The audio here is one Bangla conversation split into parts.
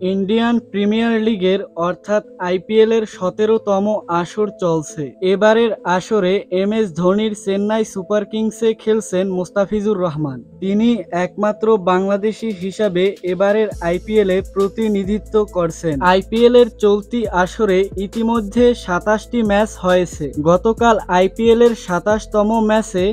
ইন্ডিয়ান প্রিমিয়ার লিগের অর্থাৎ আইপিএল এর ১৭তম আসর চলছে। এবারের আসরে এমএস ধোনির চেন্নাই সুপার কিংসে খেলছেন মুস্তাফিজুর রহমান। তিনি একমাত্র বাংলাদেশি হিসাবে এবারের আইপিএলে প্রতিনিধিত্ব করছেন। আইপিএল এর চলতি আসরে ইতিমধ্যে ২৭টি ম্যাচ হয়েছে। গতকাল আইপিএল এর ২৭তম ম্যাচে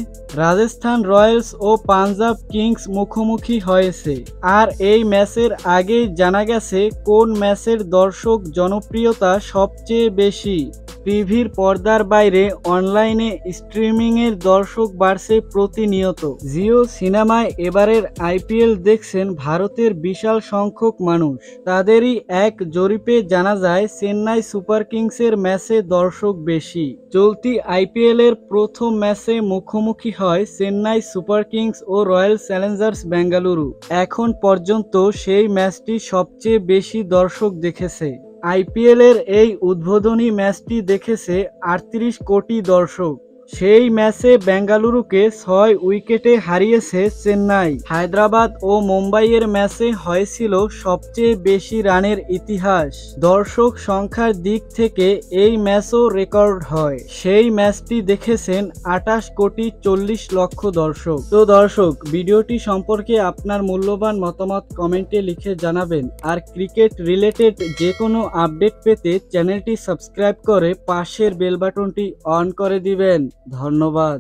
রাজস্থান রয়্যালস ও পাঞ্জাব কিংস মুখোমুখি হয়েছে। আর এই ম্যাচের আগেই জানা গেছে কোন ম্যাচের দর্শক জনপ্রিয়তা সবচেয়ে বেশি। টিভির পর্দার বাইরে অনলাইনে স্ট্রিমিংয়ের দর্শক বাড়ছে প্রতিনিয়ত। জিও সিনেমায় এবারের আইপিএল দেখছেন ভারতের বিশাল সংখ্যক মানুষ। তাদেরই এক জরিপে জানা যায় চেন্নাই সুপার কিংসের ম্যাচে দর্শক বেশি। চলতি আইপিএল এর প্রথম ম্যাচে মুখোমুখি হয় চেন্নাই সুপার কিংস ও রয়্যাল চ্যালেঞ্জার্স বেঙ্গালুরু। এখন পর্যন্ত সেই ম্যাচটি সবচেয়ে বেশি দর্শক দেখেছে। আইপিএল এর এই উদ্বোধনী ম্যাচটি দেখেছে ৩৮ কোটি দর্শক। সেই ম্যাচে বেঙ্গালুরুকে ৬ উইকেটে হারিয়েছে চেন্নাই। হায়দ্রাবাদ ও মুম্বাইয়ের ম্যাচে হয়েছিল সবচেয়ে বেশি রানের ইতিহাস। দর্শক সংখ্যার দিক থেকে এই ম্যাচও রেকর্ড হয়। সেই ম্যাচটি দেখেছেন ২৮ কোটি ৪০ লক্ষ দর্শক। তো দর্শক, ভিডিওটি সম্পর্কে আপনার মূল্যবান মতামত কমেন্টে লিখে জানাবেন। আর ক্রিকেট রিলেটেড যে কোনো আপডেট পেতে চ্যানেলটি সাবস্ক্রাইব করে পাশের বেল বাটনটি অন করে দিবেন। ধন্যবাদ।